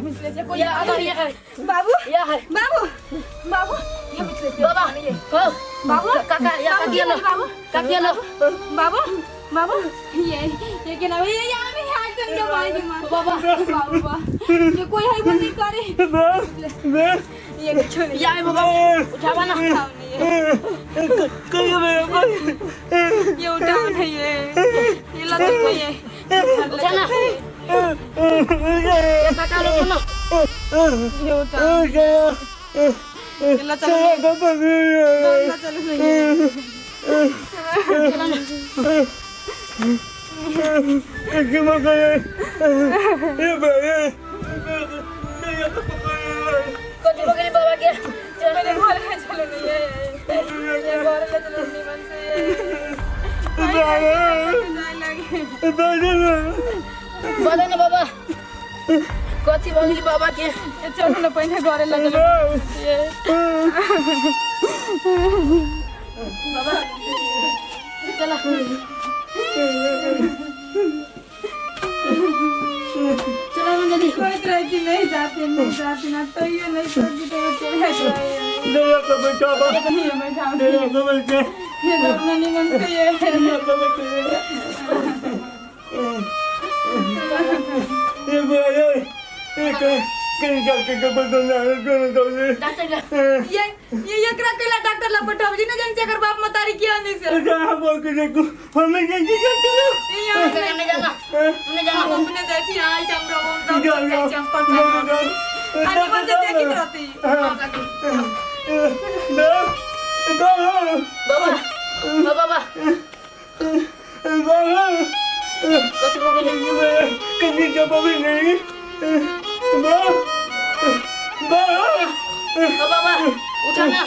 मिसले से कोई या अगर ये है बाबू या है बाबू बाबू ये मिसले से बाबा हो बाबू काका या काकी लो बाबू काकी लो बाबू बाबू ये क्या नाम है ये यहाँ में हाथ चल के भाई की मां बाबा बाबू ये कोई है वो नहीं करे ये छोड़ या है बाबा उठावा ना कहीं मेरा कोई ये उठाओ नहीं ये लगा कोई है उठा ना ये काका लो ना ये उठाओ ये लगा चलो चलो कोई बगरी बाबा के मेरे घर में चलो नहीं है ये घर में चलो नहीं मन से बोले ना बाबा कथी बगरी बाबा के ये चलो ना पहले घर ले चलो ये बाबा चला चला मैं जल्दी कोई तरह की नहीं जाती ना तो ये नहीं सोची तो चले जाए दया को बचाओ ये बैठा दया को बचाओ ये डरना नहीं मन से ये दया को बचाओ ये भाई ये कहीं जाके कब तो ना तो डॉक्टर का ये करा केला डॉक्टर ला पठाव जी ना जान से अगर बाप मतारी किया नहीं से कहां बोल के देखो हमें क्या करते हो ये यहाँ डॉक्टर ने जाना तूने जाना अपने जैसी आई चमड़ा वो चंपा आने मन से देखी रहती बाबा बाबा कथी बगरी कभी जब भी नहीं बाबा उठा ना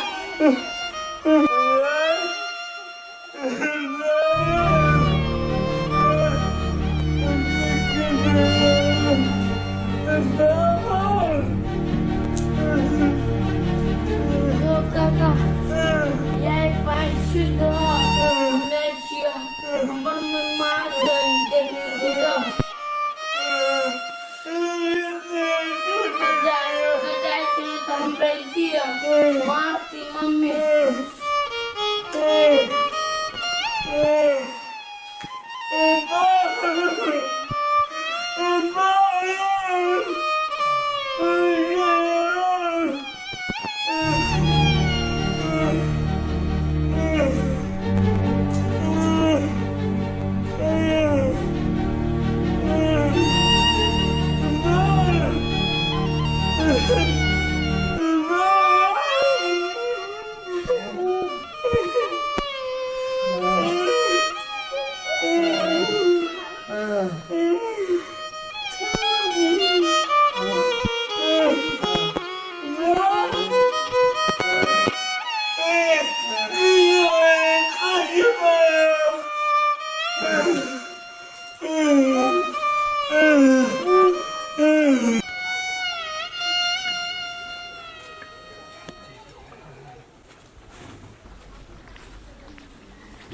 काका ये पाइस दो मेचिया मन मार दे दो Mati mami.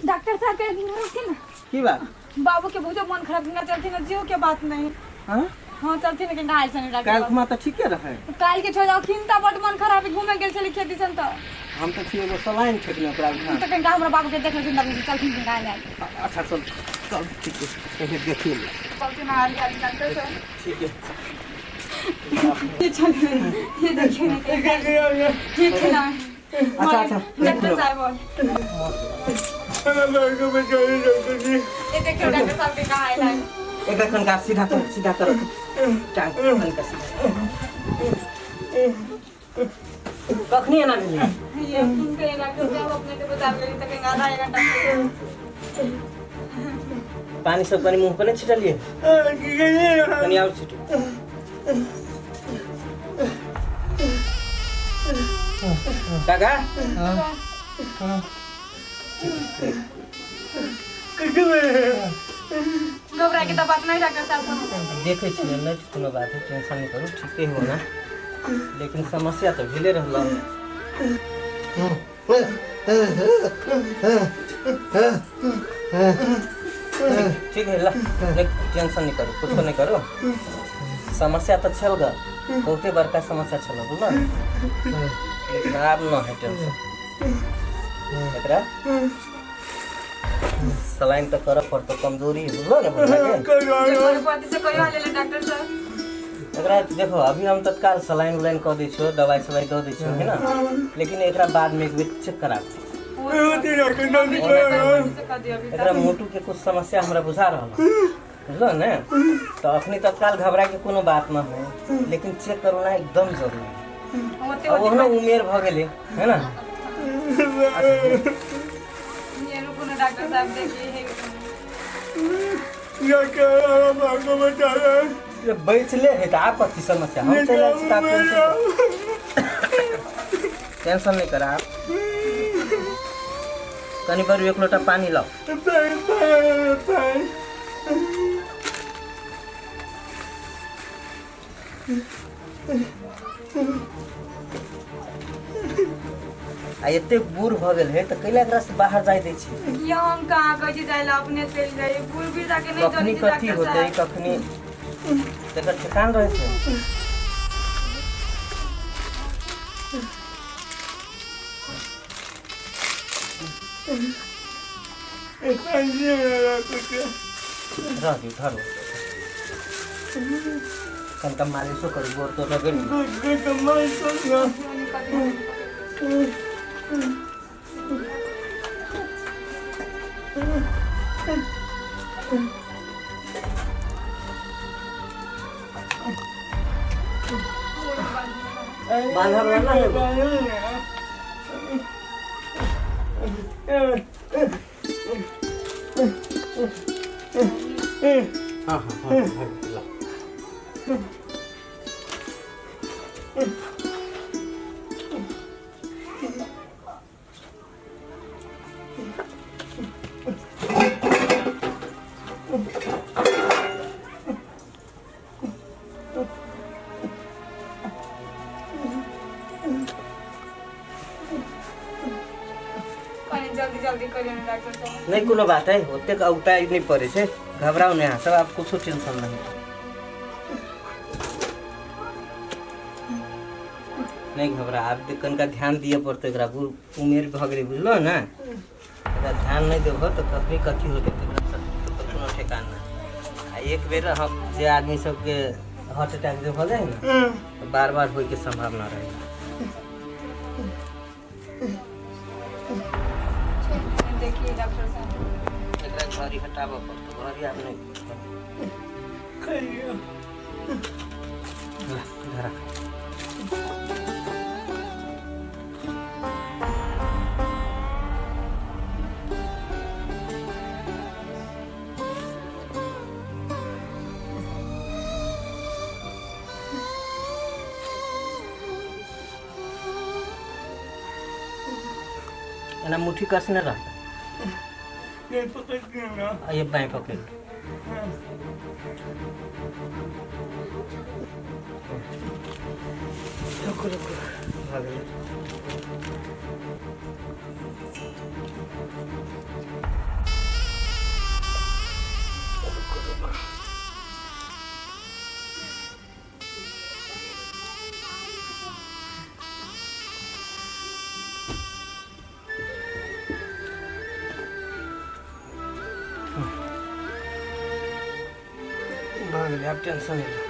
डॉक्टर साहब के दिन रखी ना की बात बाबू के बहुत मन खराब ना चलती ना जीव के बात नहीं हां हां चलती ना के घायल सने डॉक्टर काल घुमा तो ठीक है रहे काल के छोड़ा खिनता बड मन खराब है घूमे गेल छली खेती सन तो हम तो छिए वो सलाइन छकने ओकरा घुमा तो कहीं हमरा बाबू के देख ले जिंदा चलती के घायल है अच्छा चल चल ठीक है कहीं देखिए चलती ना हाल डॉक्टर साहब ठीक है ये चल ये देखिए ठीक है ना अच्छा डॉक्टर साहब ये देखिए डॉक्टर साहब के घायल है एक खन का सीधा करो टांग खन का सीधा कखनी ना मिली ये उनके डॉक्टर साहब अपने के बता ले तक आधा एक घंटा पानी सब कनी मुंह पर नहीं छिटलिए कनी और छिटो काका घबरा के तो बात नहीं डॉक्टर साहब देखे छी नहीं कोनो बात है टेंशन नहीं करू ठीक हो ना लेकिन समस्या तो भेले रहला ठीक है ला टेंशन नहीं करो कुछ नहीं करो समस्या तो चल गया बहुते बड़का समस्या छल बुझल लेकिन आब न है टेंशन एकरा सलाइन तो कर पड़तो कमजोरी बुझल ने पति से कहियो ले डॉक्टर साहब एकरा देखो अभी हम तत्काल सलाइन उलाइन कर दै छियो दवाई सवाई दे दै छियो है ना लेकिन एकरा बाद में एक बेर चेक करा एकरा मोटू के कुछ समस्या हमरा बुझा रहल बुझल ने तो अखनी तत्काल घबरा के कोनो बात ना हो लेकिन चेक करना एकदम जरूरी है अब ओहनो उमेर भ गेले है ना ये रुको ना डॉक्टर साहब देखिए ये बैठले है तो आप कथी समस्या हम चले टेंशन नहीं करा आप कनी बार एक लोटा पानी लाओ आ एते बूढ़ भ गेल है तो कैला एकरा से बाहर जाय दै छी ये हम कहाँ कहे जाइला अपने चल जाए भूल भी जाके नहीं कखनी कथी होते कखनी तेकर ठिकान रहे छै रह दी धरो कनका मालिशो करू गोर तो रगड़ी बांधा रहना है हाँ हाँ हाँ जल्दी जल्दी करिए ना डॉक्टर साहब नहीं कोनो बात है होते का उताय नहीं पड़े से घबराओ नहीं सब आप कुछ टेंशन नहीं नहीं घबरा आप कन का ध्यान दिए पड़ते एकरा उमेर भ गेलै बुझलो ना एकरा ध्यान नहीं देबो तो कभी कथी हो जेतै कोनो ठिकाना आ एक बेर हम जे आदमी सब के हार्ट अटैक जे भ जाए ना तो बार-बार होय के संभावना रहे देखिए डॉक्टर साहब एकरा घरी हटाबो पड़तो घरी आप नहीं कहियो धरा एना मुट्ठी कसने रहता ये पकड़ के ना ये बाएं पकड़ रुको रुको भाग ले भाग ले आप टेंशन नहीं लो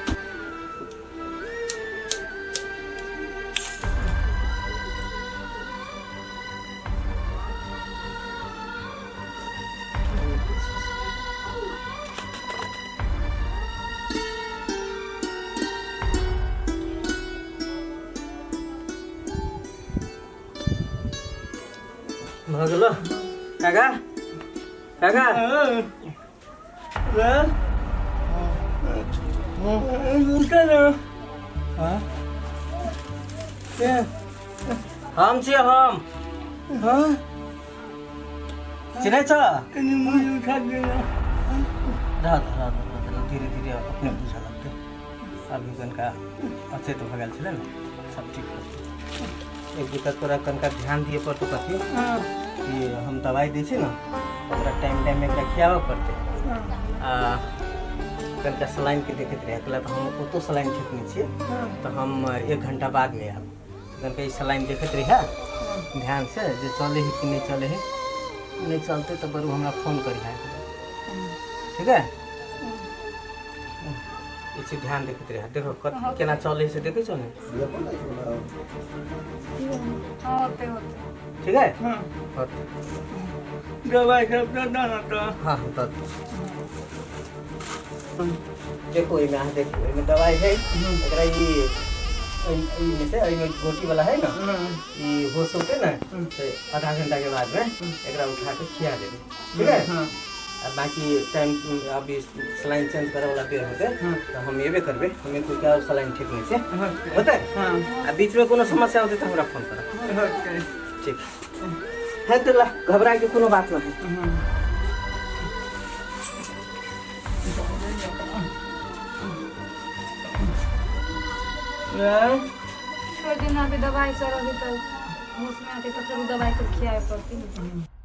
भगलो काका काका उनका ना हाँ हम छियै हम हाँ चिन्है छ कहीं मुझे उठा देना धीरे धीरे अपने बुझा लगते अभी कनका अच्छे तो भगल छलै ना सब ठीक हो एक दिक्कत तोरा कनका ध्यान दिए पड़तो कथी कि हम दवाई दै छी ना ओकरा टाइम टाइम में एकरा खियाबऽ पड़तै आ कनिका सलाइन के देखैत रहे अकेला तो हम ओतो सलाइन ठेकने छियै तो हम 1 घंटा बाद में आब कनिका ई सलाइन देखैत रहे ध्यान से जे चले है कि नहीं चले है नहीं चलते तो बरू हमरा फोन करी ठीक है इसे ध्यान देखते रहे देखो केना चले से देखे छो ने हाँ होते होते ठीक है हाँ होत दवाई सब दादा ना तो हाँ तो देखो इमे आ देखो इमे दवाई है एकरा ई में से में गोटी वाला है ना ये होश होते ना तो आधा घंटा के बाद में एकरा उठा के खिया देबे ठीक है हाँ और बाकी टाइम अभी सलाइन चेंज करे वाला देर होते तो हम एबे करबे हमें कोई क्या सलाइन ठीक नहीं से होता है हाँ बीच में कोनो समस्या होते तो हमरा फोन करा ओके ठीक है तो ला घबराए के कोनो बात नहीं थोड़े दिन अभी दवाई चल अभी तो होश में आती तो फिर दवाई को खियाए पड़ती